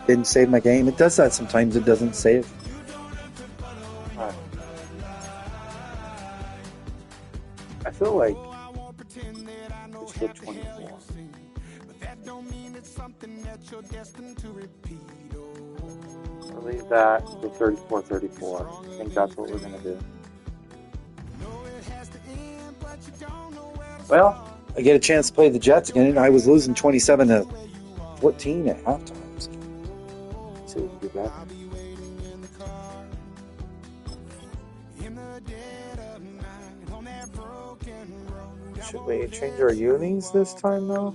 Didn't save my game. It does that sometimes. It doesn't save. Alright. I feel like it should go 24. I'll leave that to 34-34. I think that's what we're going to do. Well, I get a chance to play the Jets again, and I was losing 27-14 at halftime. let's see what we do back. Should we change our unis this time, though?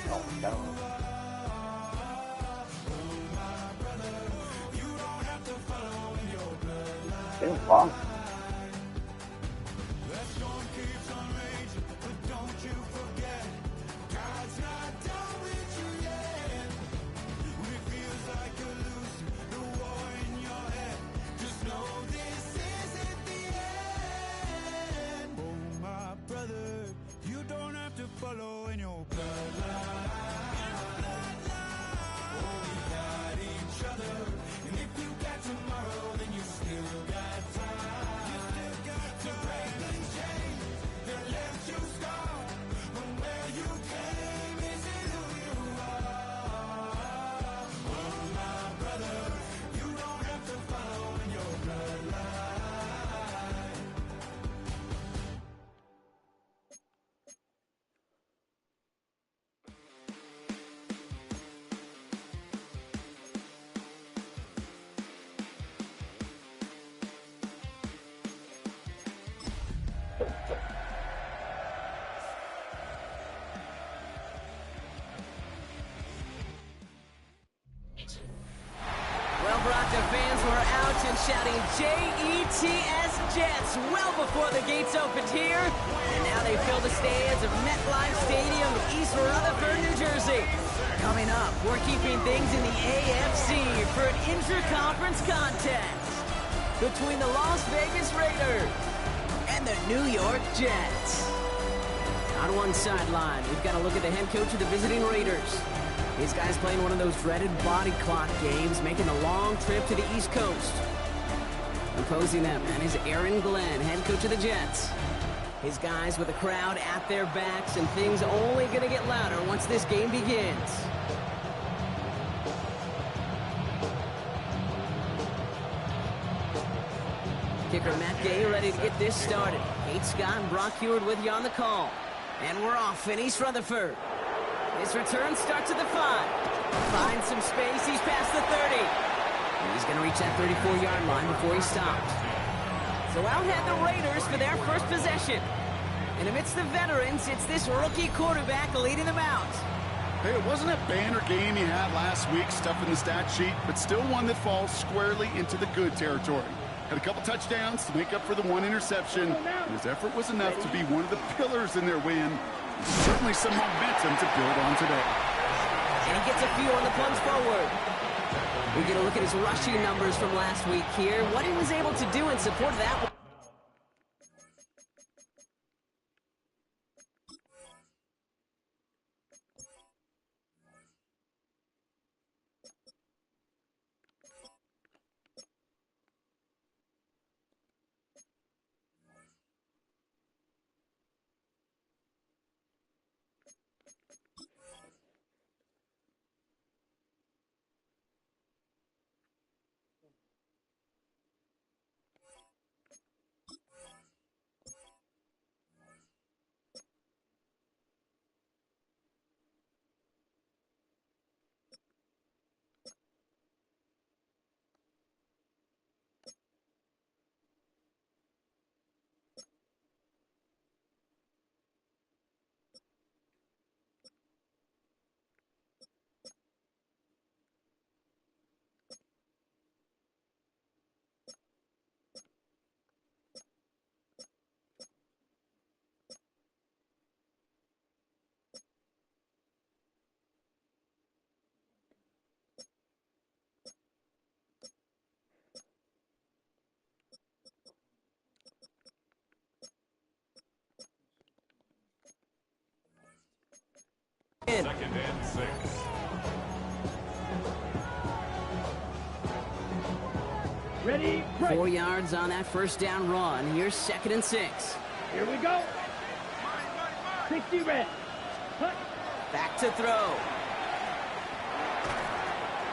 Oh, no. They lost. Well, Bronco fans were out and shouting J-E-T-S Jets well before the gates opened here. And now they fill the stands of MetLife Stadium in East Rutherford, New Jersey. Coming up, we're keeping things in the AFC for an intra-conference contest between the Las Vegas Raiders and the New York Jets. On one sideline, we've got a look at the head coach of the visiting Raiders. These guys playing one of those dreaded body clock games, making a long trip to the East Coast. Opposing them, and is Aaron Glenn, head coach of the Jets. His guys with a crowd at their backs, and things only going to get louder once this game begins. Kicker Matt Gay ready to get this started. Kate Scott and Brock Heward with you on the call. And we're off in East Rutherford. His return starts at the 5. Finds some space. He's past the 30. And he's going to reach that 34-yard line before he stops. So out head the Raiders for their first possession. And amidst the veterans, it's this rookie quarterback leading them out. Hey, it wasn't a banner game he had last week, stuff in the stat sheet, but still one that falls squarely into the good territory. Had a couple touchdowns to make up for the one interception, and his effort was enough to be one of the pillars in their win. Certainly some momentum to build on today. And he gets a few on the plunge forward. We get a look at his rushing numbers from last week here. What he was able to do in support of that one. in. 2nd and 6. Ready, break. 4 yards on that first down run. Here's 2nd and 6. Here we go. 60 red. Cut. Back to throw.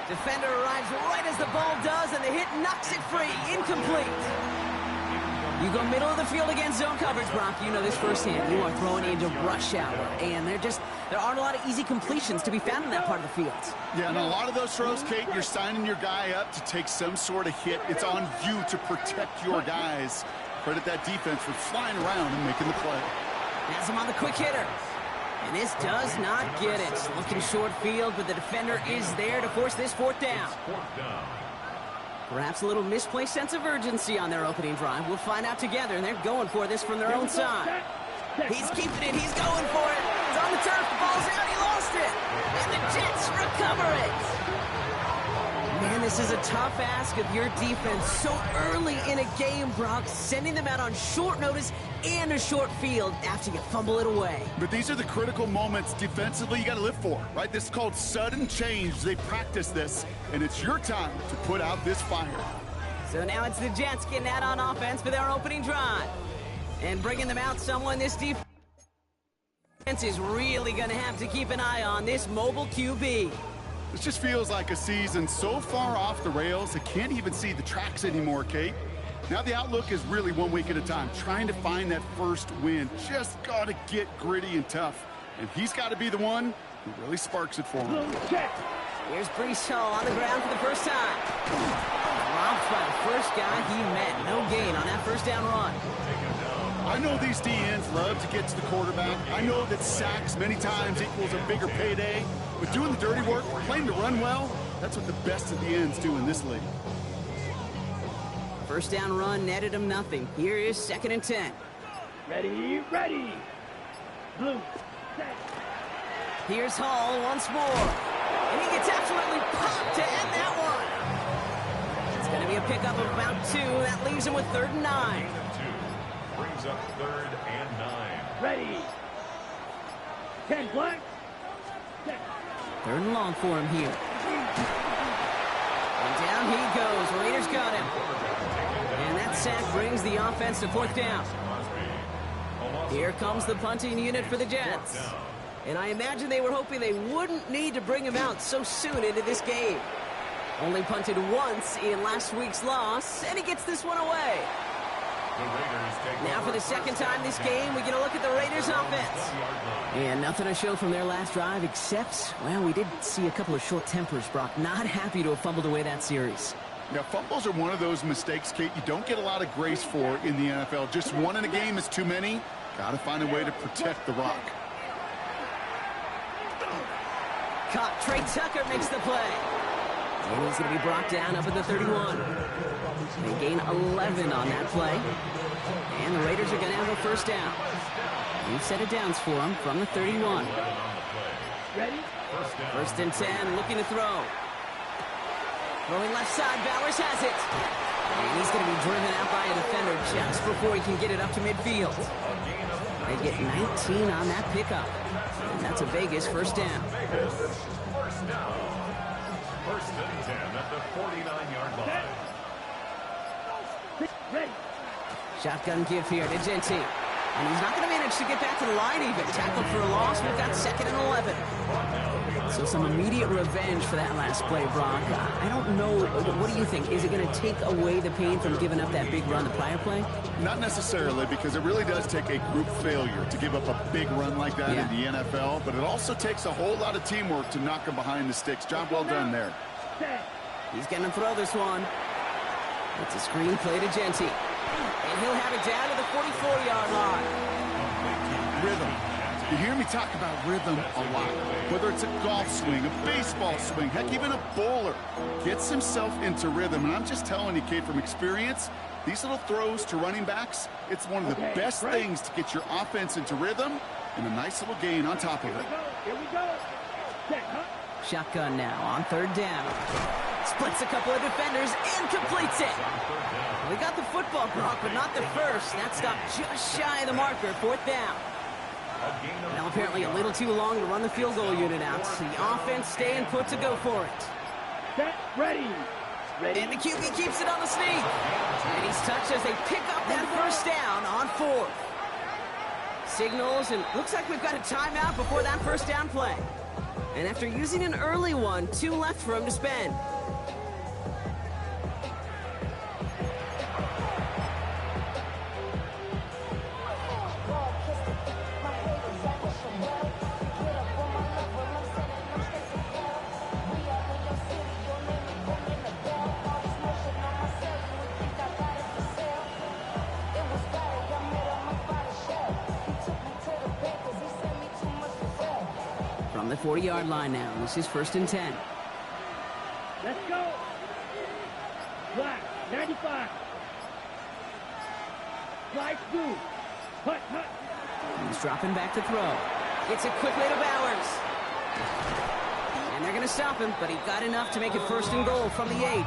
Defender arrives right as the ball does, and the hit knocks it free. Incomplete. You go middle of the field against zone coverage, Brock. You know this firsthand. You are throwing into rush hour, and there aren't a lot of easy completions to be found in that part of the field. Yeah, and a lot of those throws, Kate, you're signing your guy up to take some sort of hit. It's on you to protect your guys. Credit that defense for flying around and making the play. Has him on the quick hitter. And this does not get it. Looking short field, but the defender is there to force this 4th down. 4th down. Perhaps a little misplaced sense of urgency on their opening drive. We'll find out together, and they're going for this from their own side. He's keeping it. He's going for it. It's on the turf. The ball's out. He lost it. And the Jets recover it. Man, this is a tough ask of your defense so early in a game, Brock, sending them out on short notice and a short field after you fumble it away. But these are the critical moments defensively you got to live for, right? This is called sudden change. They practice this, and it's your time to put out this fire. So now it's the Jets getting out on offense for their opening drive. And bringing them out someone this defense is really going to have to keep an eye on, this mobile QB. This just feels like a season so far off the rails, they can't even see the tracks anymore, Kate. Now the outlook is really 1 week at a time, trying to find that first win. Just got to get gritty and tough. And he's got to be the one who really sparks it for him. Here's Brees Hall on the ground for the first time. Dropped by the first guy he met. No gain on that first down run. I know these DNs love to get to the quarterback. I know that sacks many times equals a bigger payday. But doing the dirty work, playing to run well, that's what the best of the ends do in this league. First down run netted him nothing. Here is 2nd and 10. Ready, ready. Blue, set. Here's Hall once more. And he gets absolutely popped to end that one. It's going to be a pickup of about 2. That leaves him with 3rd and 9. 2 brings up 3rd and 9. Ready. 10 black. 3rd and long for him here. And down he goes. Raiders got him. And that sack brings the offense to 4th down. Here comes the punting unit for the Jets. And I imagine they were hoping they wouldn't need to bring him out so soon into this game. Only punted once in last week's loss, and he gets this one away. Now for the 2nd time this game, we get a look at the Raiders offense. And nothing to show from their last drive except, well, we did see a couple of short tempers, Brock. Not happy to have fumbled away that series. Now, fumbles are one of those mistakes, Kate, you don't get a lot of grace for in the NFL. Just one in a game is too many. Got to find a way to protect the rock. Caught. Trey Tucker makes the play. And he's going to be brought down up at the 31. They gain 11 on that play. And the Raiders are going to have a first down. New set of downs for them from the 31. Ready? 1st and 10, looking to throw. Throwing left side, Bowers has it. And he's going to be driven out by a defender just before he can get it up to midfield. They get 19 on that pickup. And that's a Vegas first down. First down. 1st and 10 at the 49-yard line. Ready. Shotgun give here to Genty. And he's not going to manage to get back to the line even. Tackled for a loss. We've got 2nd and 11. So some immediate revenge for that last play, Brock. I don't know. What do you think? Is it going to take away the pain from giving up that big run the prior play? Not necessarily, because it really does take a group failure to give up a big run like that in the NFL. But it also takes a whole lot of teamwork to knock him behind the sticks. Job well done there. He's going to throw this one. It's a screen play to Genty. And he'll have it down to the 44-yard line. Rhythm. You hear me talk about rhythm a lot. Whether it's a golf swing, a baseball swing, heck, even a bowler gets himself into rhythm. And I'm just telling you, Kate, from experience, these little throws to running backs, it's one of the best things to get your offense into rhythm and a nice little gain on top of it. Here we go. Shotgun now on 3rd down. Splits a couple of defenders and completes it. We got the football, Brock, but not the first. That stopped just shy of the marker. 4th down. Now apparently a little too long to run the field goal unit out. So the offense staying put to go for it. Set, ready. Ready. And the QB keeps it on the sneak. And he's touched as they pick up that first down on 4th. Signals, and looks like we've got a timeout before that first down play. And after using an early one, 2 left for him to spend. From the 40-yard line now, this is 1st and 10. Let's go. Black, 95. Slide through. Hut, hut. He's dropping back to throw. It's a quick way to Bowers. And they're going to stop him, but he got enough to make it 1st and goal from the 8.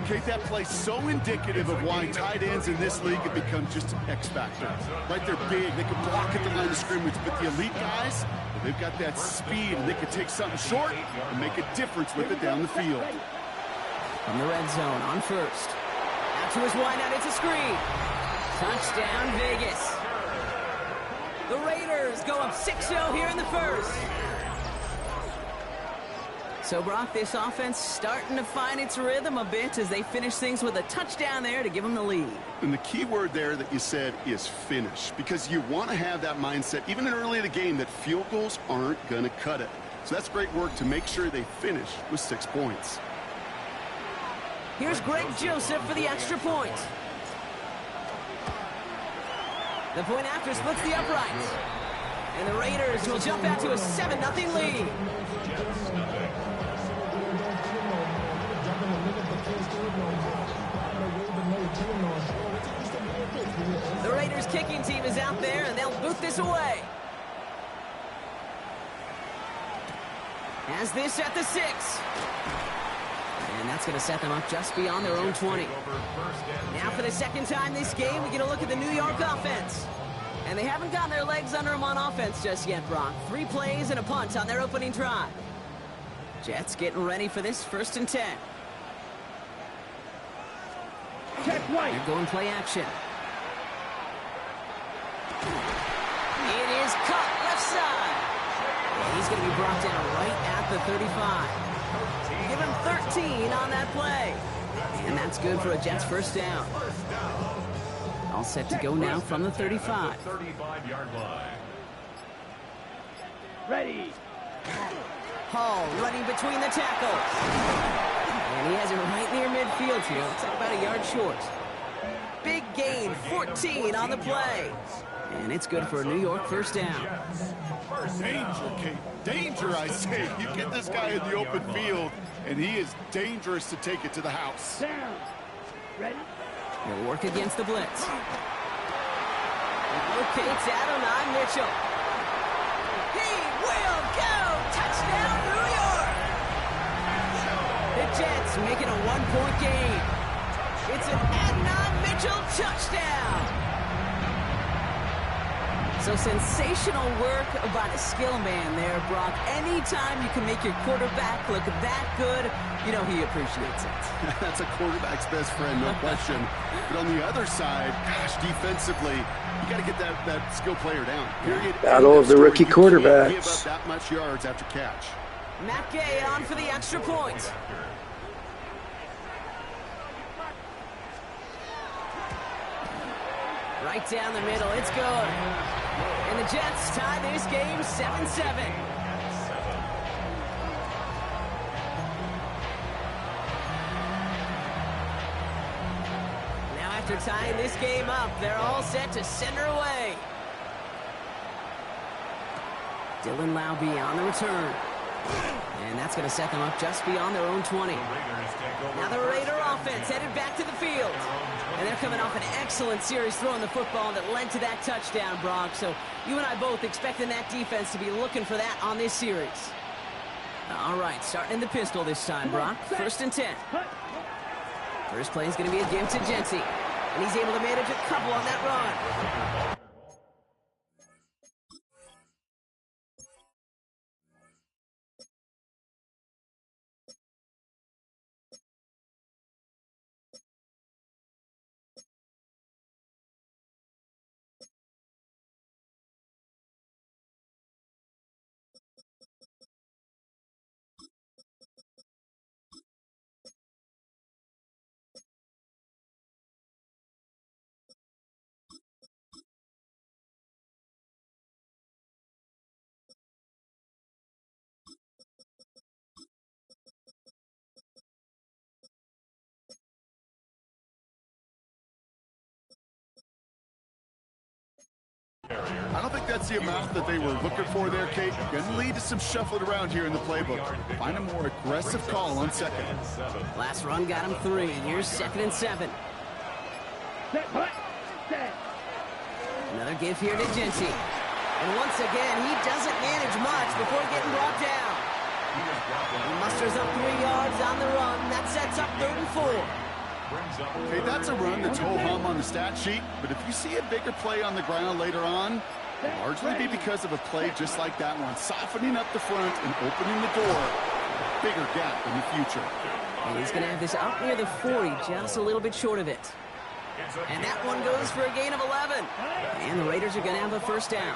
Okay, that play's so indicative of why tight ends in this league have become just an X factor. Right, they're big, they can block at the line of scrimmage, but the elite guys, they've got that speed, and they can take something short and make a difference with it down the field. From the red zone on 1st. Out to his wideout, it's a screen. Touchdown, Vegas. The Raiders go up 6-0 here in the 1st. So, Brock, this offense starting to find its rhythm a bit as they finish things with a touchdown there to give them the lead. And the key word there that you said is finish, because you want to have that mindset, even early in the game, that field goals aren't going to cut it. So that's great work to make sure they finish with 6 points. Here's Greg Joseph for the extra point. The point after splits the uprights. And the Raiders will jump out to a 7-0 lead. The Raiders kicking team is out there, and they'll boot this away. As this at the 6. And that's going to set them up just beyond their own 20. Now for the second time this game, we get a look at the New York offense. And they haven't gotten their legs under them on offense just yet, Brock. 3 plays and a punt on their opening drive. Jets getting ready for this 1st and 10. Check right. They're going play action. It is cut left side. And he's going to be brought down right at the 35. Give him 13 on that play. And that's good for a Jets first down. All set to go now from the 35. 35-yard line. Ready. Hall running between the tackles. And he has it right near midfield here. Looks like about a yard short. Big gain, 14 on the play. And it's good for a New York first down. Danger, Kate. Danger, I say. You get this guy in the open field, and he is dangerous to take it to the house. Down. Ready. He'll work against the blitz. Locates Adonai Mitchell. He will go! Touchdown, New York! The Jets making a 1-point game. It's an Adonai Mitchell touchdown! So sensational work by the skill man there, Brock. Anytime you can make your quarterback look that good, you know he appreciates it. That's a quarterback's best friend, no question. But on the other side, gosh, defensively, you got to get that skill player down. Period. Battle of the rookie You can't quarterbacks. give up that much yards after catch. Matt Gay on for the extra point. Right down the middle, it's good. And the Jets tie this game 7-7. Now after tying this game up, they're all set to send her away. Dylan Laube on the return. And that's going to set them up just beyond their own 20. Now the Raider offense headed back to the field. And they're coming off an excellent series throwing the football that led to that touchdown, Brock. So you and I both expecting that defense to be looking for that on this series. All right, starting in the pistol this time, Brock. 1st and 10. First play is going to be a give to Jency. And he's able to manage a couple on that run. I don't think that's the amount that they were looking for there, Kate. Going to lead to some shuffling around here in the playbook. Find a more aggressive call on second. Last run got him 3. Here's 2nd and 7. Another give here to Genty. And once again, he doesn't manage much before getting brought down. He musters up 3 yards on the run. That sets up 3rd and 4. Okay, that's a run that's ho-hum on the stat sheet, but if you see a bigger play on the ground later on, it'll largely be because of a play just like that one, softening up the front and opening the door, a bigger gap in the future. And he's going to have this up near the 40, just a little bit short of it. And that one goes for a gain of 11. And the Raiders are going to have a first down.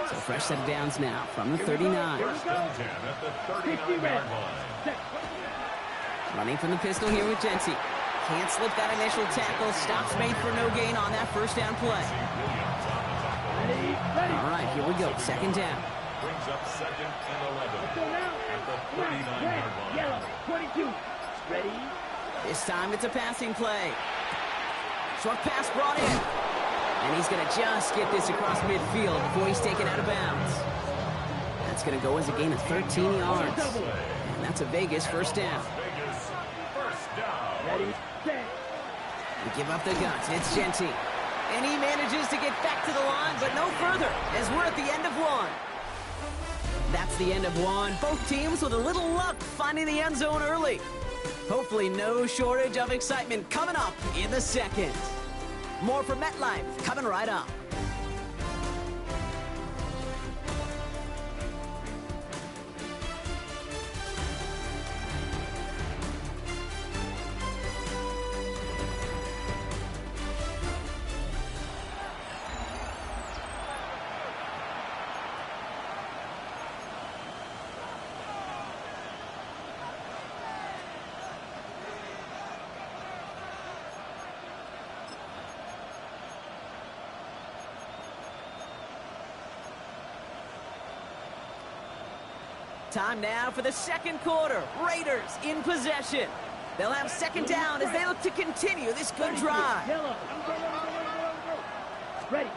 So fresh set of downs now from the 39. Running from the pistol here with Genty. Can't slip that initial tackle. Stops made for no gain on that first down play. All right, here we go. 2nd down. Brings up 2nd and 11 at the 39-yard line. Yellow, 22. Ready? This time it's a passing play. Short pass brought in. And he's going to just get this across midfield before he's taken out of bounds. That's going to go as a gain of 13 yards. And that's a Vegas first down. Ready? Set. We give up the guts. It's Genty. And he manages to get back to the line, but no further, as we're at the end of 1. That's the end of 1. Both teams with a little luck finding the end zone early. Hopefully no shortage of excitement coming up in the 2nd. More from MetLife coming right up. Time now for the 2nd quarter. Raiders in possession. They'll have 2nd down as they look to continue this good drive. Yellow. Ready?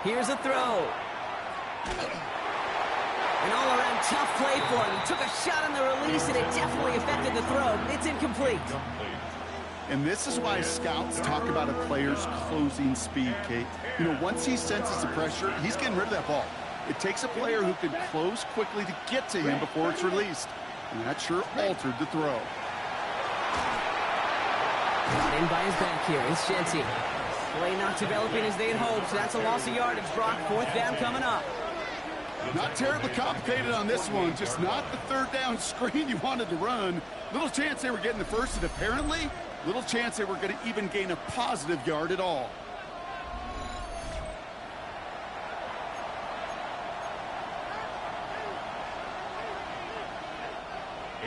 Here's a throw. An all-around tough play for him. He took a shot on the release, and it definitely affected the throw. It's incomplete. And this is why scouts talk about a player's closing speed, Kate. You know, once he senses the pressure, he's getting rid of that ball. It takes a player who can close quickly to get to him before it's released. And that sure altered the throw. Brought in by his back here. It's Genty. Play not developing as they had hoped. So that's a loss of yardage. Brock, 4th down coming up. Not terribly complicated on this one. Just not the 3rd down screen you wanted to run. Little chance they were getting the first, and apparently, little chance they were going to even gain a positive yard at all.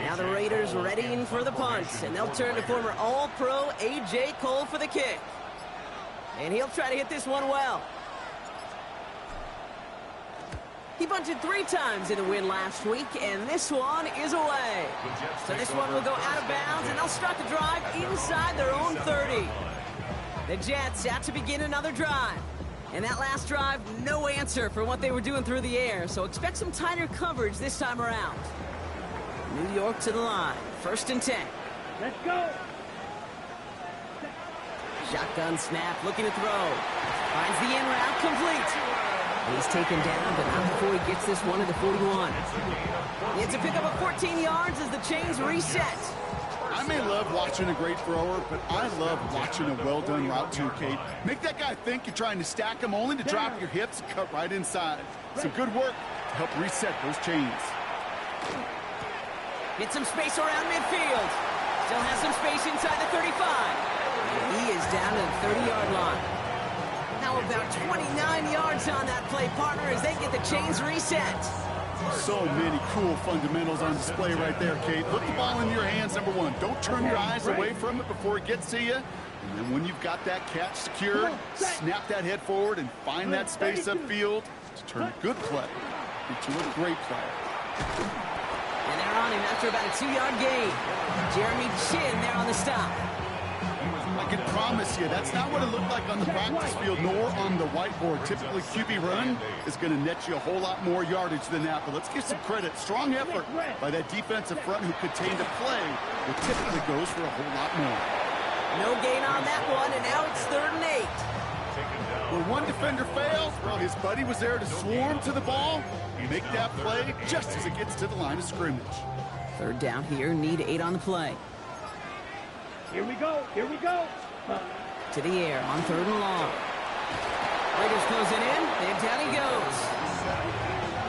Now the Raiders readying for the punt, and they'll turn to former All-Pro A.J. Cole for the kick. And he'll try to hit this one well. He bunted 3 times in the win last week, and this one is away. So this one will go out of bounds, and they'll start the drive inside their own 30. The Jets out to begin another drive. And that last drive, no answer for what they were doing through the air, so expect some tighter coverage this time around. New York to the line. 1st and 10. Let's go. Shotgun snap, looking to throw. Finds the in route, complete. He's taken down, but not before he gets this one to the 41. It's a pickup of 14 yards as the chains reset. I may love watching a great thrower, but I love watching a well-done route too, Kate. Make that guy think you're trying to stack him only to drop your hips and cut right inside. Some good work to help reset those chains. Get some space around midfield. Still has some space inside the 35. And he is down to the 30-yard line. Now about 29 yards on that play, partner, as they get the chains reset. So many cool fundamentals on display right there, Kate. Put the ball in your hands, number 1. Don't turn your eyes away from it before it gets to you. And then when you've got that catch secured, snap that head forward and find that space upfield to turn a good play into a great play. And they're on him after about a 2-yard gain. Jeremy Chin there on the stop. I can promise you, that's not what it looked like on the practice field nor on the whiteboard. Typically, QB run is going to net you a whole lot more yardage than that. But let's give some credit. Strong effort by that defensive front who contained a play that typically goes for a whole lot more. No gain on that one, and now it's 3rd and 8. When one defender fails, well, his buddy was there to swarm to the ball. Make that play just as it gets to the line of scrimmage. 3rd down here, need 8 on the play. Here we go. Here we go. To the air on 3rd and long. Raiders closing in, and down he goes.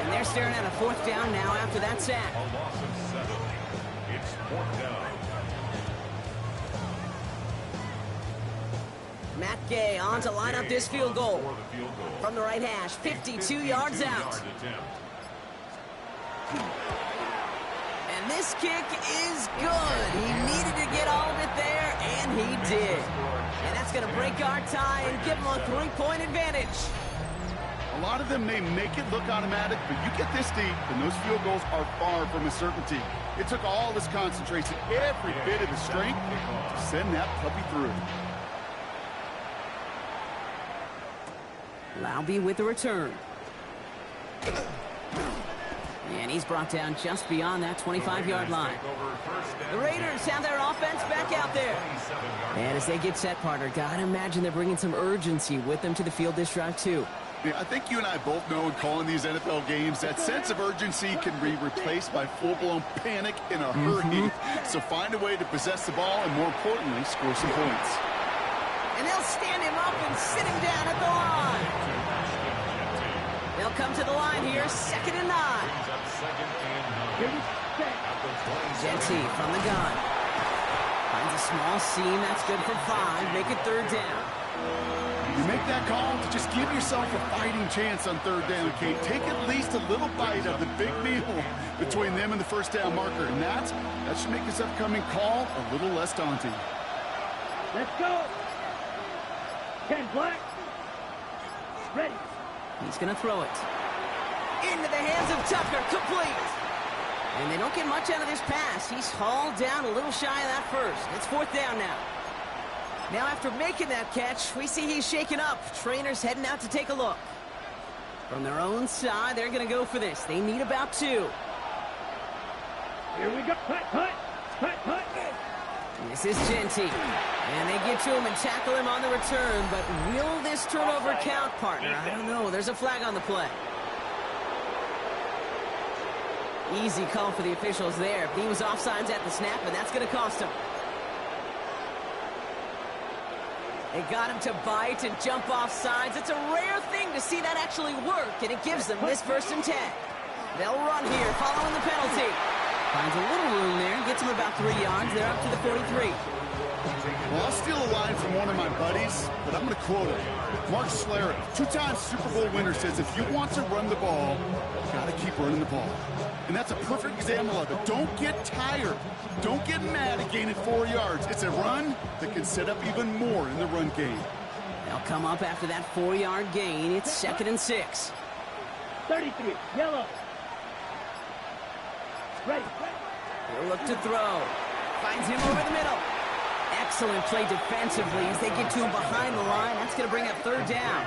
And they're staring at a 4th down now after that sack. A loss of 7. It's 4th down. Matt Gay on to line up this field goal. From the right hash, 52 yards out. And this kick is good. He needed to get all of it there, and he did. And that's going to break our tie and give him a 3-point advantage. A lot of them may make it look automatic, but you get this deep, and those field goals are far from a certainty. It took all his concentration, every bit of his strength, to send that puppy through. Laube with the return. And he's brought down just beyond that 25-yard line. The Raiders have their offense back out there. And as they get set, partner, gotta imagine they're bringing some urgency with them to the field this drive, too. Yeah, I think you and I both know in calling these NFL games that sense of urgency can be replaced by full-blown panic in a hurry. So find a way to possess the ball and, more importantly, score some points. And they'll stand him up and sit him down at the line. They'll come to the line here, 2nd and 9. Genty from the gun. Finds a small seam, that's good for 5. Make it 3rd down. You make that call to just give yourself a fighting chance on 3rd down, Kate. Take at least a little bite of the big meal between them and the 1st down marker. And that should make this upcoming call a little less daunting. Let's go. 10 black. Ready. He's going to throw it. Into the hands of Tucker, complete. And they don't get much out of this pass. He's hauled down a little shy of that 1st. It's 4th down now. Now after making that catch, we see he's shaken up. Trainers heading out to take a look. From their own side, they're going to go for this. They need about 2. Here we go. Hut, hut, hut, hut. This is Genty. And they get to him and tackle him on the return. But will this turnover count, partner? I don't know. There's a flag on the play. Easy call for the officials there. He was offsides at the snap, but that's going to cost him. They got him to bite and jump off sides. It's a rare thing to see that actually work, and it gives them this 1st and 10. They'll run here following the penalty. Finds a little room there, gets him about 3 yards. They're up to the 43. Well, I'll steal a line from one of my buddies, but I'm going to quote him. Mark Schlereth, 2-time Super Bowl winner, says if you want to run the ball, you got to keep running the ball. And that's a perfect example of it. Don't get tired. Don't get mad at gaining 4 yards. It's a run that can set up even more in the run game. They'll come up after that 4-yard gain. It's 2nd and 6. 33, yellow. Ready. He'll look to throw. Finds him over the middle. Excellent play defensively as they get to him behind the line. That's going to bring up 3rd down.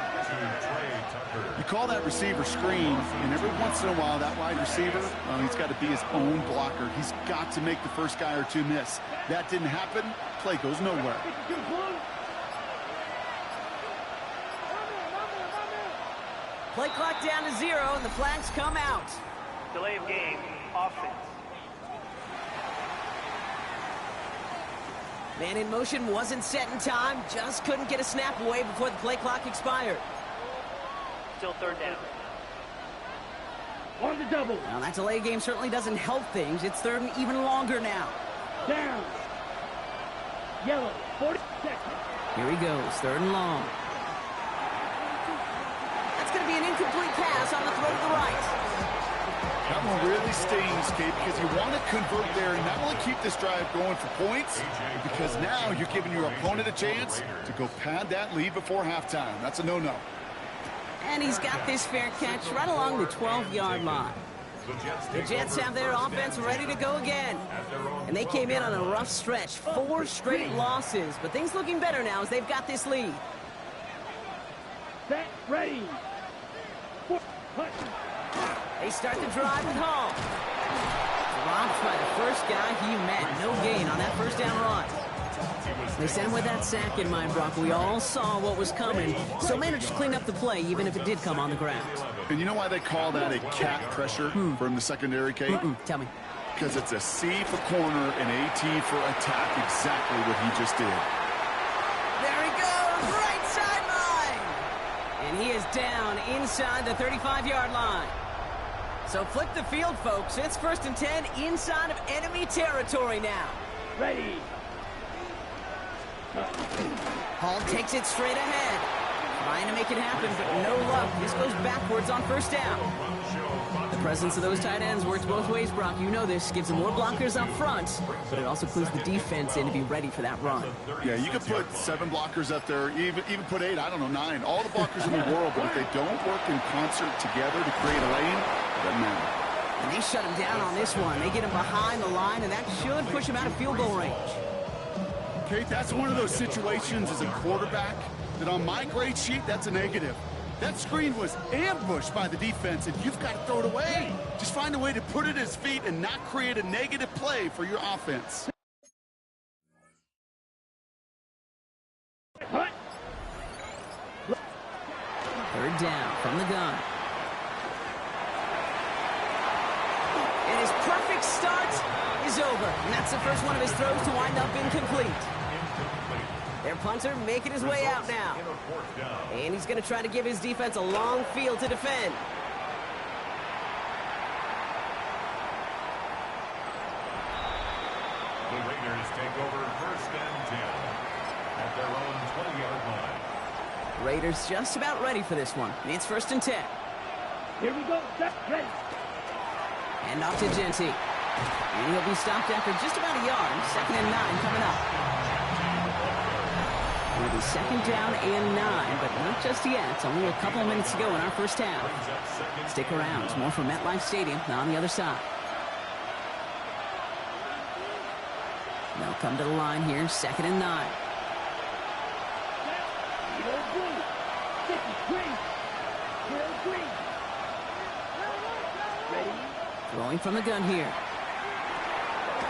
You call that receiver screen, and every once in a while, that wide receiver, well, he's got to be his own blocker. He's got to make the first guy or 2 miss. That didn't happen. Play goes nowhere. Play clock down to 0, and the flags come out. Delay of game, offense. Man in motion wasn't set in time, just couldn't get a snap away before the play clock expired. Still 3rd down. On the double. Now that delay game certainly doesn't help things. It's 3rd and even longer now. Down. Yellow, 40 seconds. Here he goes, 3rd and long. That's going to be an incomplete pass on the throw to the right. That one really stings, Kate, because you want to convert there and not only keep this drive going for points, but because now you're giving your opponent a chance to go pad that lead before halftime. That's a no-no. And he's got this fair catch right along the 12-yard line. The Jets have their offense ready to go again. And they came in on a rough stretch. 4 straight losses. But things looking better now as they've got this lead. Set, ready. They start the drive with Hall. Dropped by the first guy he met. No gain on that first down run. They sent him with that sack in mind, Brock. We all saw what was coming. So managed to clean up the play, even if it did come on the ground. And you know why they call that a cat pressure from the secondary, Kate? Tell me. Because it's a C for corner and AT for attack, exactly what he just did. There he goes, right sideline! And he is down inside the 35-yard line. So flip the field, folks. It's 1st and 10 inside of enemy territory now. Ready. Hall takes it straight ahead. Trying to make it happen, but no luck. This goes backwards on 1st down. The presence of those tight ends works both ways, Brock. You know this. Gives them more blockers up front, but it also clues the defense in to be ready for that run. Yeah, you could put 7 blockers up there, even put 8, I don't know, 9. All the blockers in the world, but if they don't work in concert together to create a lane, it doesn't matter. And they shut him down on this one. They get him behind the line, and that should push him out of field goal range. Kate, that's one of those situations as a quarterback that on my grade sheet, that's a negative. That screen was ambushed by the defense, and you've got to throw it away. Just find a way to put it at his feet and not create a negative play for your offense. Third down from the gun. And his perfect start is over. And that's the first one of his throws to wind up incomplete. Their punter making his way out now. And he's going to try to give his defense a long field to defend. The Raiders take over 1st and 10 at their own 20-yard line. Raiders just about ready for this one. It's 1st and 10. Here we go. Set, ready. And off to Genty. And he'll be stopped after just about a yard. 2nd and 9 coming up. It'll be 2nd down and 9, but not just yet. It's only a couple of minutes to go in our first half. Stick around. More from MetLife Stadium on the other side. They'll come to the line here. 2nd and 9. Throwing from the gun here.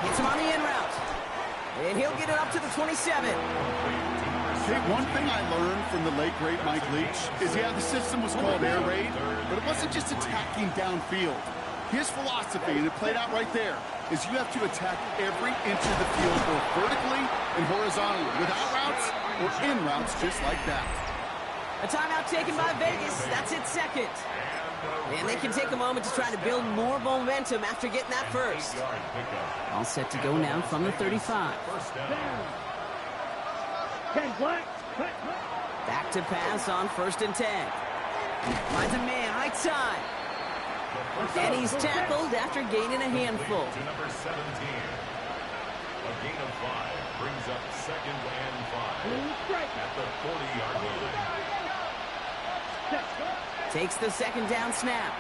Hits him on the in route. And he'll get it up to the 27. Hey, one thing I learned from the late, great Mike Leach is, yeah, the system was called air raid, but it wasn't just attacking downfield. His philosophy, and it played out right there, is you have to attack every inch of the field, both vertically and horizontally, without routes or in routes just like that. A timeout taken by Vegas. That's its 2nd. And they can take a moment to try to build more momentum after getting that first. All set to go now from the 35. Back to pass on 1st and 10. Finds a man right side. And he's tackled after gaining a handful. To number 17. A gain of 5 brings up 2nd and 5 at the 40-yard line. Takes the 2nd down snap.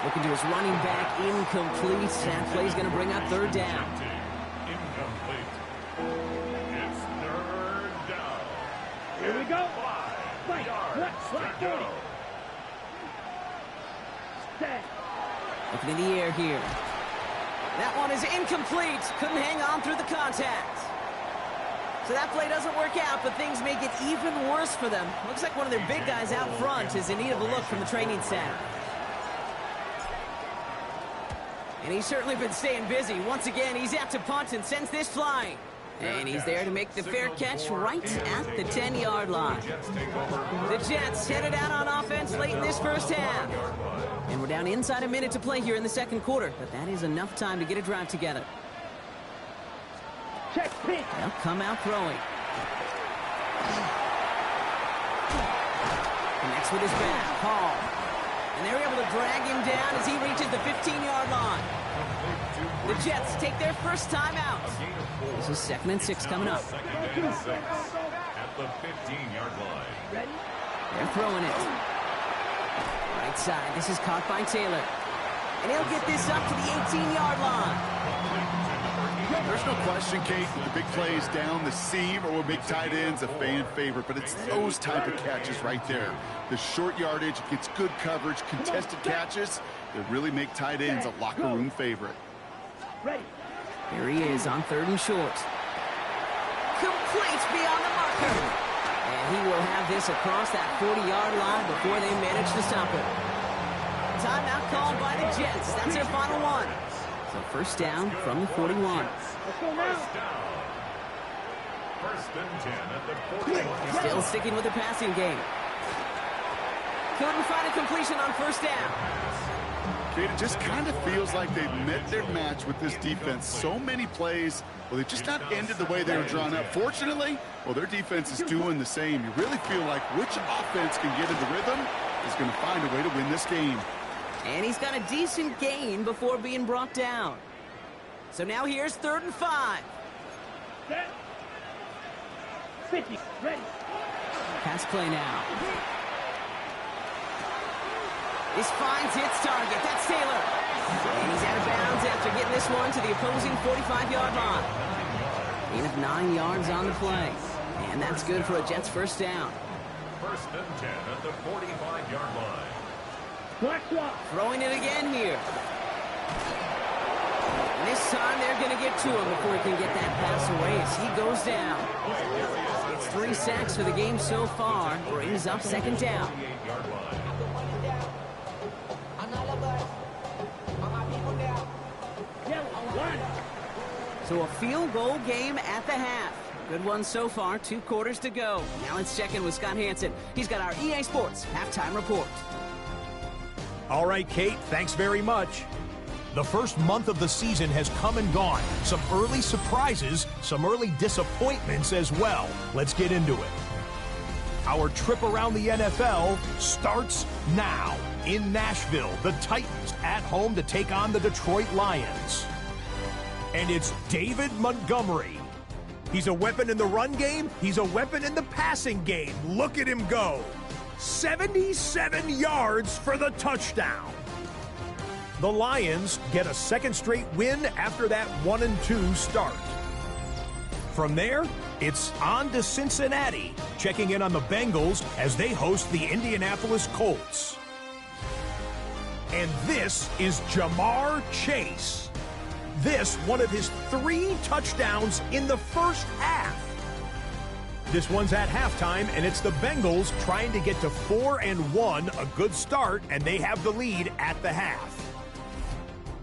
Looking to his running back, incomplete. That play's going to bring up 3rd down. Incomplete. It's 3rd down. Here we go. 5 yards to go. Looking in the air here. That one is incomplete. Couldn't hang on through the contact. So that play doesn't work out, but things make it even worse for them. Looks like one of their big guys out front is in need of a look from the training staff. And he's certainly been staying busy. Once again, he's out to punt and sends this flying. And he's there to make the fair catch right at the 10-yard line. The Jets headed out on offense late in this first half. And we're down inside a minute to play here in the 2nd quarter, but that is enough time to get a drive together. They'll come out throwing. Connects with his back, Hall. And they're able to drag him down as he reaches the 15-yard line. The Jets take their first time out. This is 2nd and 6 coming up. 2nd and 6 at the 15-yard line. They're throwing it. Right side, this is caught by Taylor. And he'll get this up to the 18-yard line. There's no question, Kate, the big plays down the seam or will make tight ends a fan favorite, but it's those type of catches right there. The short yardage gets good coverage, contested catches that really make tight ends a locker room favorite. Here he is on 3rd and short. Complete beyond the marker. And he will have this across that 40-yard line before they manage to stop him. Timeout called by the Jets. That's their final one. So first down from the 41. First and 10 at the 41. Still sticking with the passing game. Couldn't find a completion on first down. Kate, it just kind of feels like they've met their match with this defense. So many plays, well, they've just not ended the way they were drawn up. Fortunately, well, their defense is doing the same. You really feel like which offense can get into rhythm is going to find a way to win this game. And he's got a decent gain before being brought down. So now here's 3rd and 5. Set. 50. Ready. Pass play now. This finds its target. That's Taylor. And he's out of bounds after getting this one to the opposing 45-yard line. Gain of 9 yards on the play. And that's good for a Jets first down. First and 10 at the 45-yard line. Throwing it again here. And this time they're going to get to him before he can get that pass away as he goes down. It's 3 sacks for the game so far. Brings up 2nd down. So a field goal game at the half. Good one so far. 2 quarters to go. Now let's check in with Scott Hansen. He's got our EA Sports halftime report. All right, Kate, thanks very much. The first month of the season has come and gone. Some early surprises, some early disappointments as well. Let's get into it. Our trip around the NFL starts now. In Nashville, the Titans at home to take on the Detroit Lions. And it's David Montgomery. He's a weapon in the run game. He's a weapon in the passing game. Look at him go. 77 yards for the touchdown. The Lions get a second straight win after that 1-2 start. From there, it's on to Cincinnati, checking in on the Bengals as they host the Indianapolis Colts. And this is Jamar Chase. This one of his 3 touchdowns in the first half. This one's at halftime, and it's the Bengals trying to get to 4-1, a good start, and they have the lead at the half.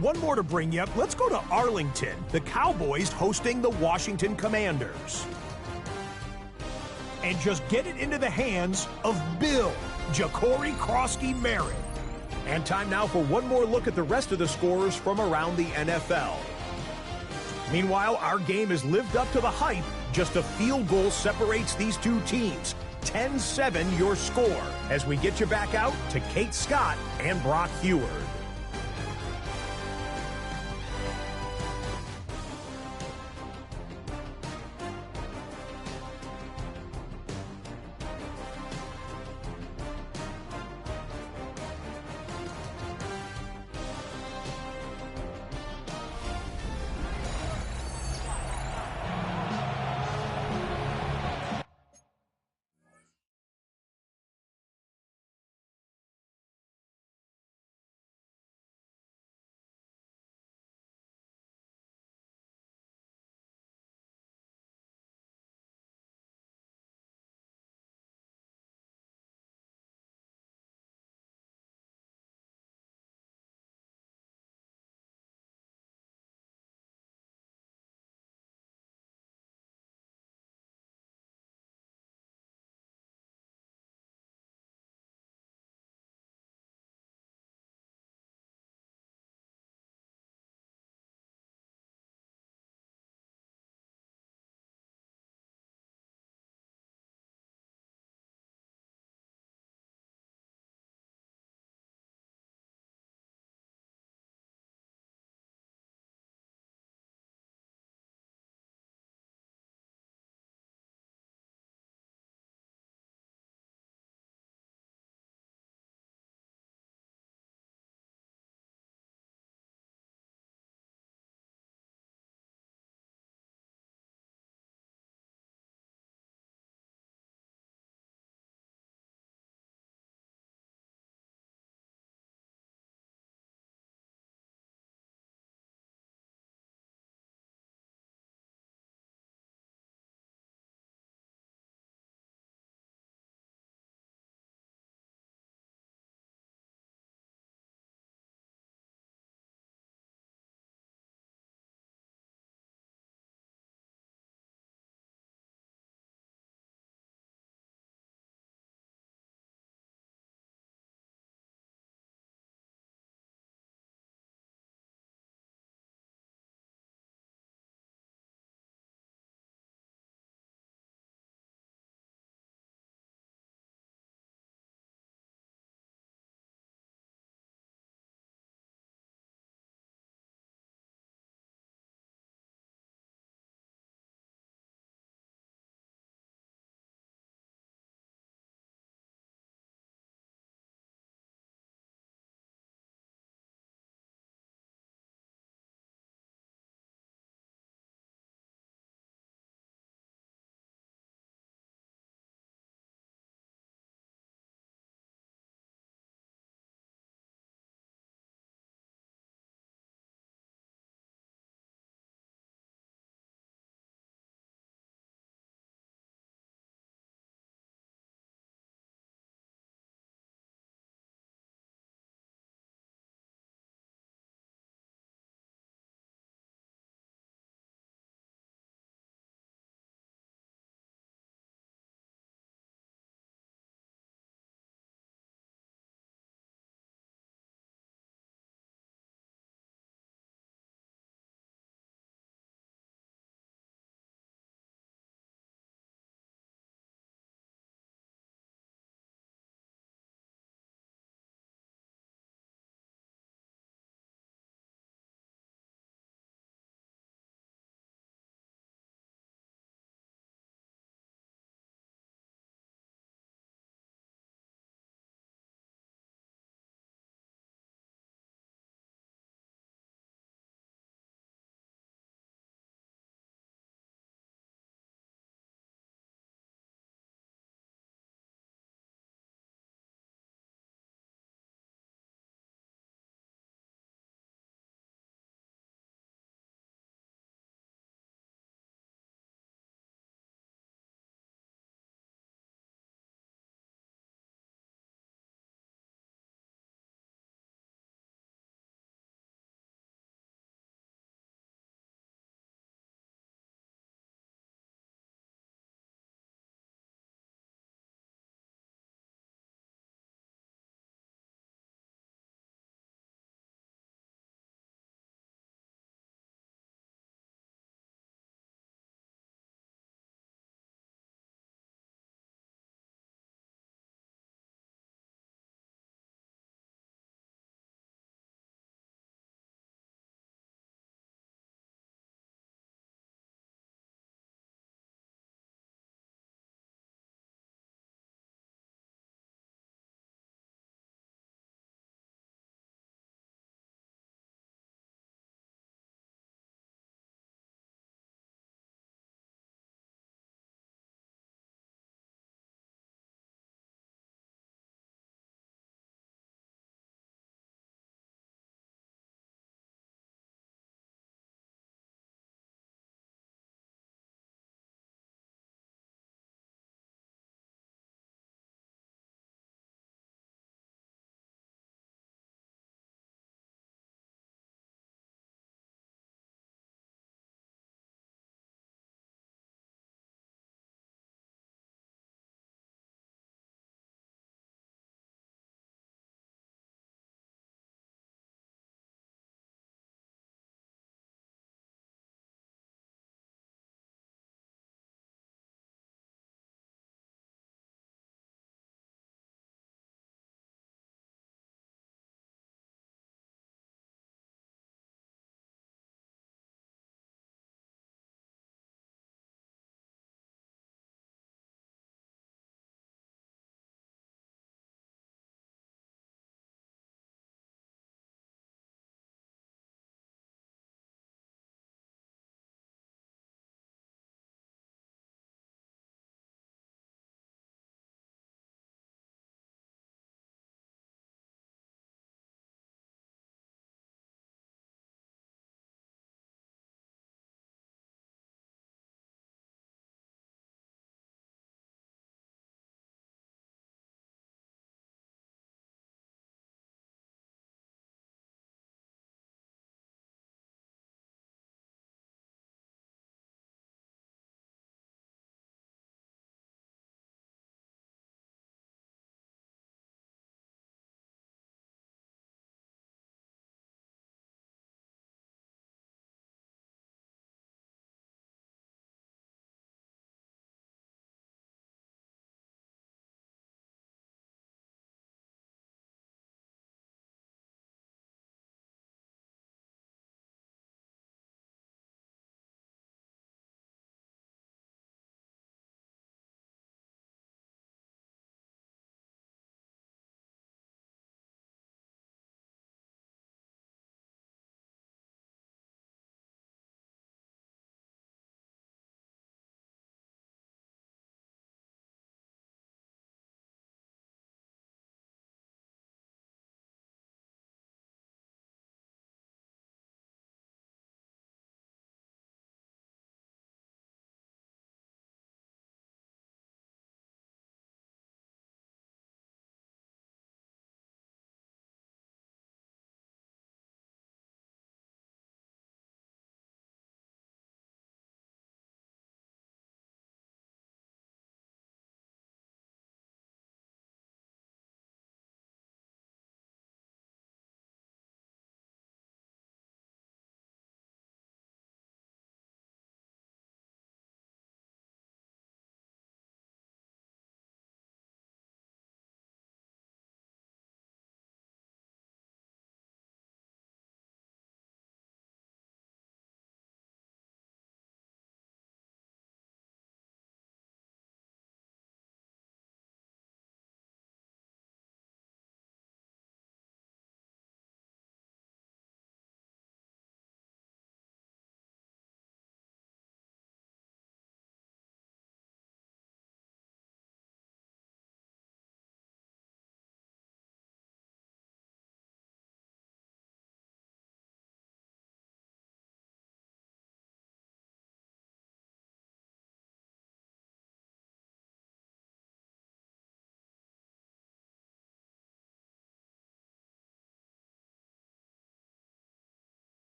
One more to bring you up. Let's go to Arlington. The Cowboys hosting the Washington Commanders. And just get it into the hands of Bill Ja'Cory Krosky-Merritt. And time now for one more look at the rest of the scores from around the NFL. Meanwhile, our game has lived up to the hype. Just a field goal separates these two teams. 10-7 your score as we get you back out to Kate Scott and Brock Heward.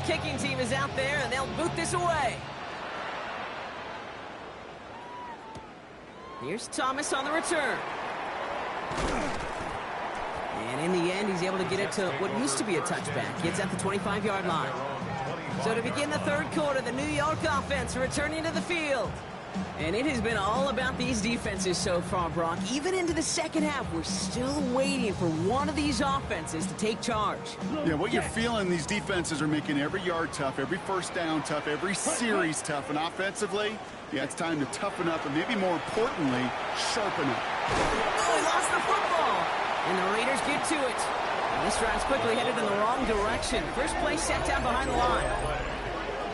Raiders kicking team is out there, and they'll boot this away. Here's Thomas on the return. And in the end, he's able to get it to what used to be a touchback. Gets at the 25-yard line. So to begin the third quarter, the New York offense returning to the field. And it has been all about these defenses so far, Brock. Even into the second half, we're still waiting for one of these offenses to take charge. Yeah, what you're feeling, these defenses are making every yard tough, every first down tough, every series tough. And offensively, yeah, it's time to toughen up and maybe more importantly, sharpen up. Oh, he lost the football. And the Raiders get to it. And this drive's quickly headed in the wrong direction. First play set down behind the line.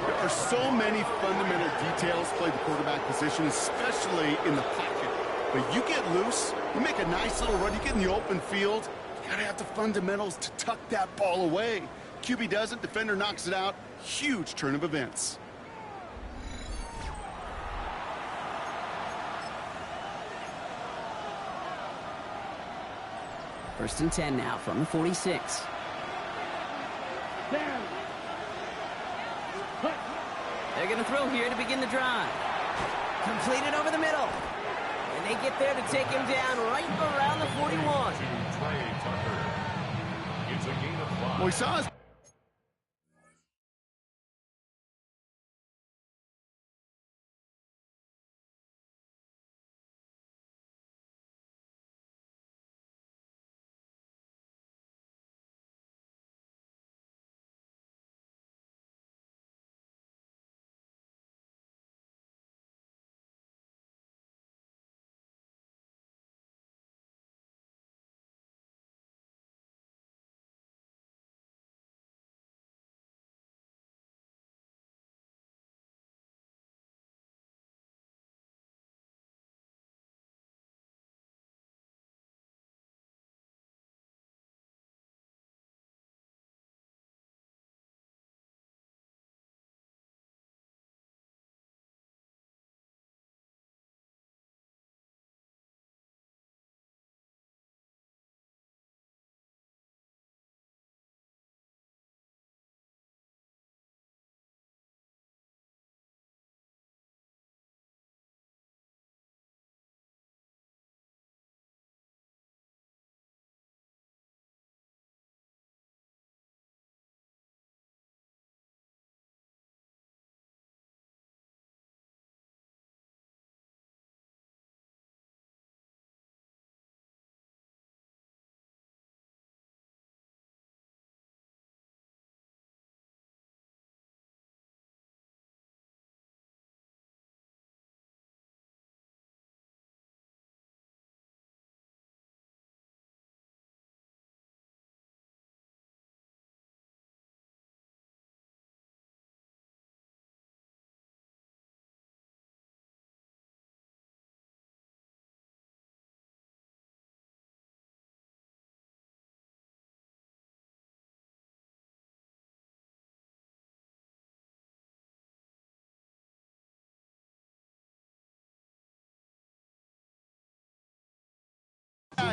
There are so many fundamental details play the quarterback position, especially in the pocket. But you get loose, you make a nice little run, you get in the open field, you gotta have the fundamentals to tuck that ball away. QB does it, defender knocks it out. Huge turn of events. First and 10 now from the 46. Down. They're going to throw here to begin the drive. Completed over the middle. And they get there to take him down right around the 41. It's a gain of 5. Well, we saw his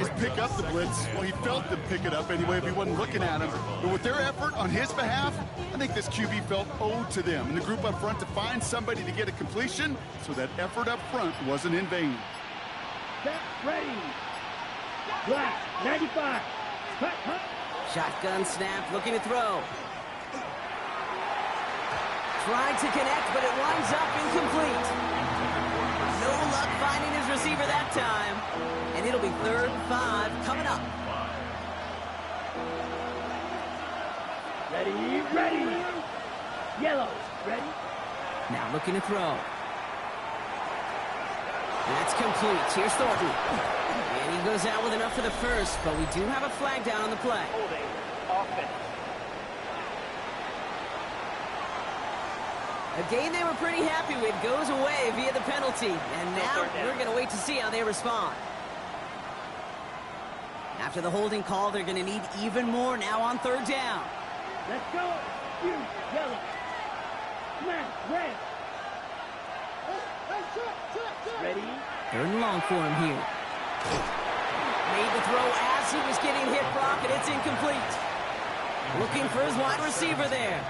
guys pick up the blitz. Well, he felt them pick it up anyway if he wasn't looking at him. But with their effort on his behalf, I think this QB felt owed to them. And the group up front to find somebody to get a completion, so that effort up front wasn't in vain. Set, ready. Black, 95. Hut, hut. Shotgun snap, looking to throw. Tried to connect, but it winds up incomplete. No luck finding his receiver that time. And it'll be 3rd and 5 coming up. Ready, ready. Yellow, ready. Now looking to throw. That's complete. Here's Thornton. And he goes out with enough for the first, but we do have a flag down on the play. Holding. Offense. A game they were pretty happy with goes away via the penalty. And now we're going to wait to see how they respond. After the holding call, they're going to need even more now on 3rd down. Let's go. You, yellow. Smash, red. Ready. 3rd and long for him here. Made the throw as he was getting hit, Brock, and it's incomplete. Looking for his wide receiver there.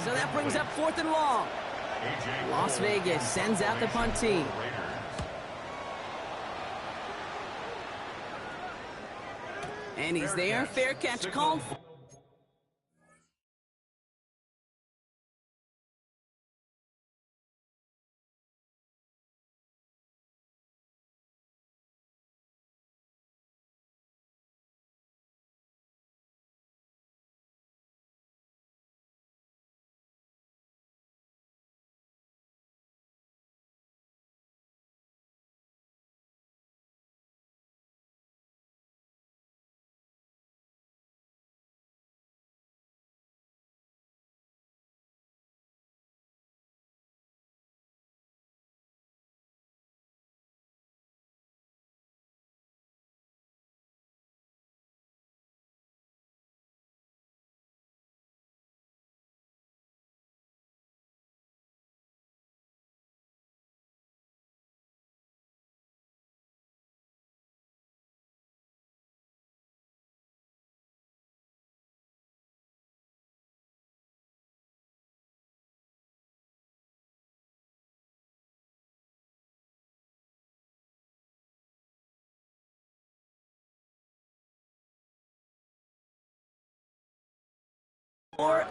So that brings up 4th and long. Las Vegas sends out the punt team. And he's there. Fair catch called for.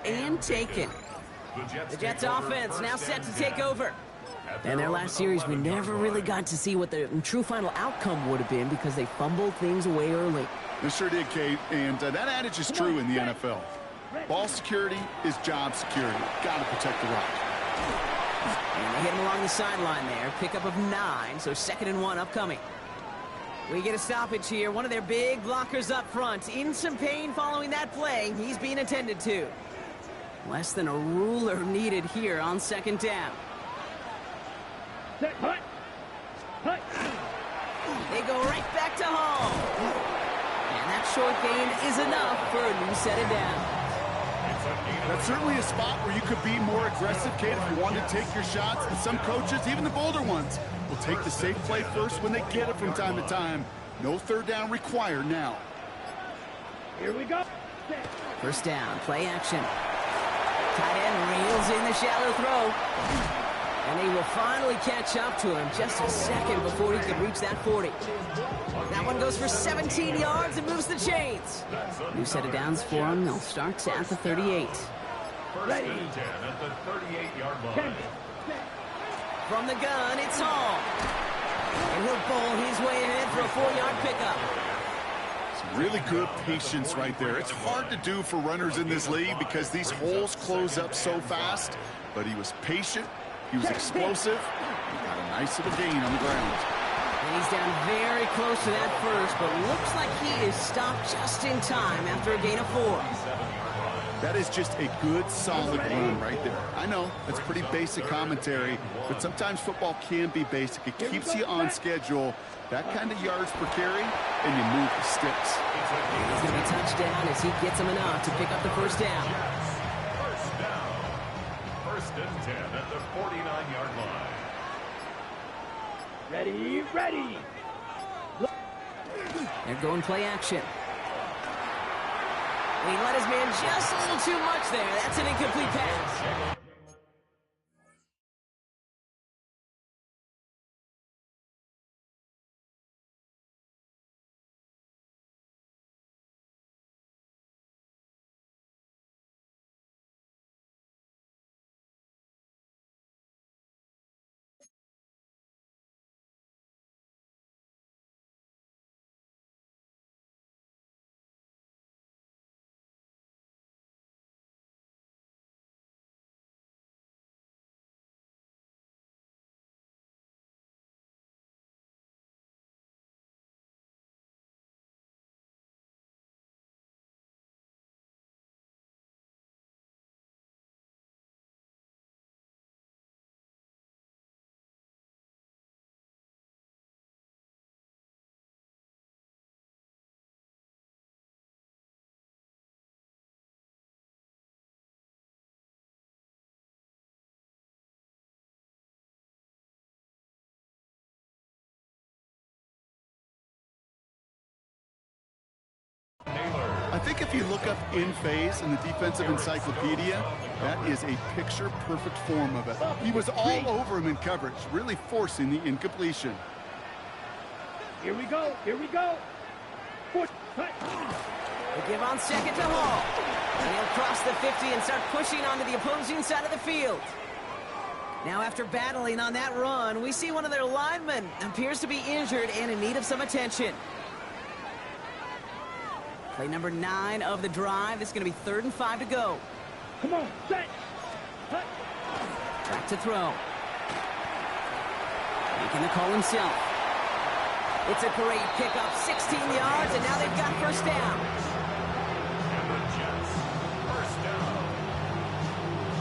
And taken. The Jets offense now set to take over. In their last series, we never really got to see what the true final outcome would have been because they fumbled things away early. They sure did, Kate, and that adage is true in the NFL. Ball security is job security. Got to protect the rock. And they hit him along the sideline there. Pickup of 9, so 2nd and 1 upcoming. We get a stoppage here. One of their big blockers up front. In some pain following that play. He's being attended to. Less than a ruler needed here on 2nd down. Set, hut. Hut. They go right back to home. And that short gain is enough for a new set of downs. That's certainly a spot where you could be more aggressive, Kate, if you want to take your shots. And some coaches, even the bolder ones, will take the safe play first when they get it from time to time. No 3rd down required now. Here we go. Set. 1st down, play action. Tight end reels in the shallow throw. And he will finally catch up to him just a second before he could reach that 40. That one goes for 17 yards and moves the chains. New set of downs for him. They'll start at the 38. Ready. 10 at the 38-yard line. From the gun, it's Hall. And he'll bowl his way ahead for a 4-yard pickup. Some really good patience right there. It's hard to do for runners in this league because these holes close up so fast. But he was patient. He was explosive. He got a nice little gain on the ground. And he's down very close to that first, but looks like he is stopped just in time after a gain of 4. That is just a good, solid run right there. I know, that's pretty basic commentary, but sometimes football can be basic. It keeps you on schedule, that kind of yards per carry, and you move the sticks. He's going to be touchdown as he gets him enough to pick up the 1st down. 1st and 10 at the 49-yard line. Ready, ready. They're going play action. He let his man just a little too much there. That's an incomplete pass. think if you look up in phase in the defensive encyclopedia, that is a picture-perfect form of it. He was all over him in coverage, really forcing the incompletion. Here we go. Here we go. Push. They give on second to Hall. And he'll cross the 50 and start pushing onto the opposing side of the field. Now, after battling on that run, we see one of their linemen appears to be injured and in need of some attention. Play number 9 of the drive. It's going to be 3rd and 5 to go. Come on, set. Cut. Back to throw. Making the call himself. It's a great pickup, 16 yards, and now they've got first down. And the Jets, first down.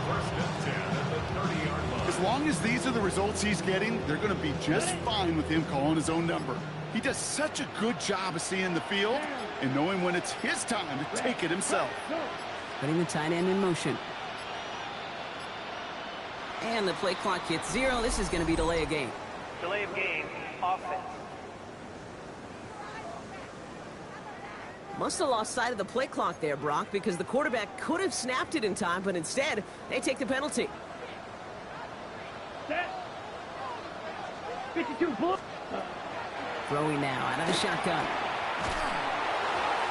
1st and 10 at the 30-yard line. As long as these are the results he's getting, they're going to be just fine with him calling his own number. He does such a good job of seeing the field and knowing when it's his time to take it himself. Putting the tight end in motion. And the play clock hits 0. This is going to be delay of game. Delay of game, offense. Must have lost sight of the play clock there, Brock, because the quarterback could have snapped it in time, but instead, they take the penalty. Set. 52 book. Throwing now out of the shotgun.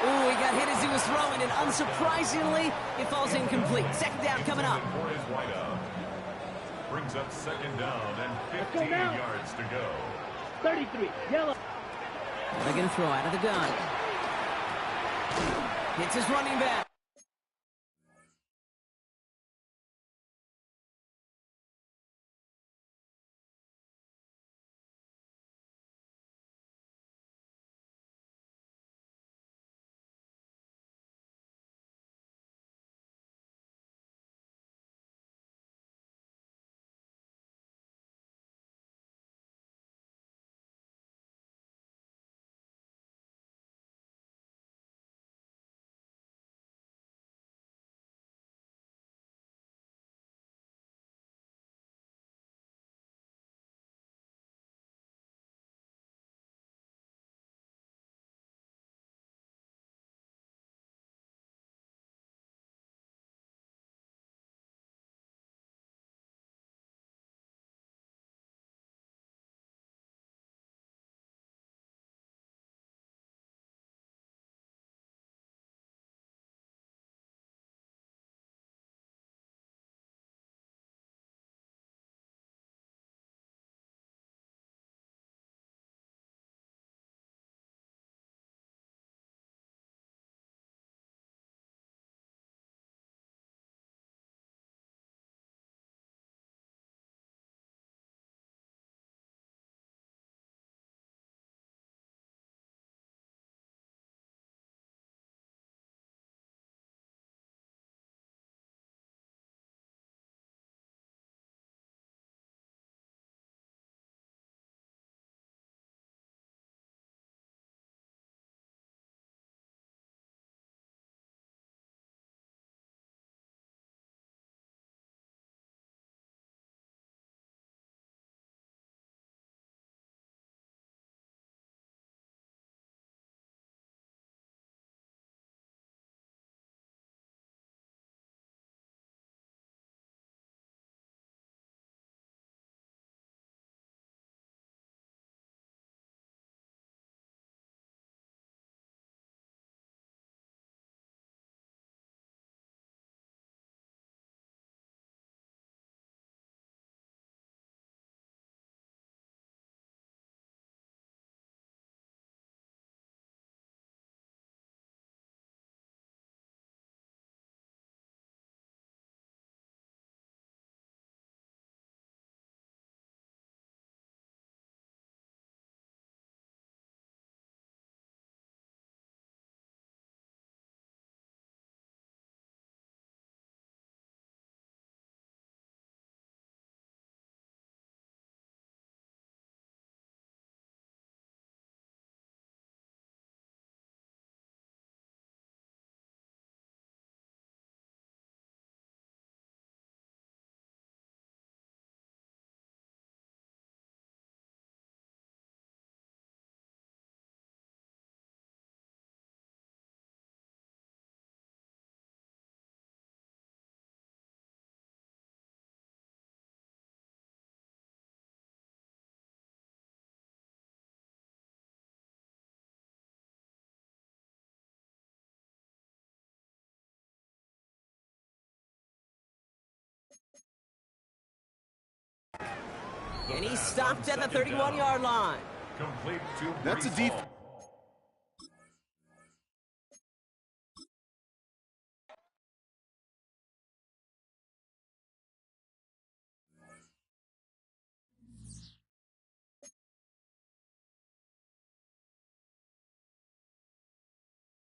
Ooh, he got hit as he was throwing, and unsurprisingly, it falls incomplete. 2nd down coming up. For his wideout. Brings up 2nd down and 15 yards to go. 33. Yellow. They're going to throw out of the gun. Hits his running back. And he stopped at the 31-yard line. Complete to That's a Brees deep. Hall.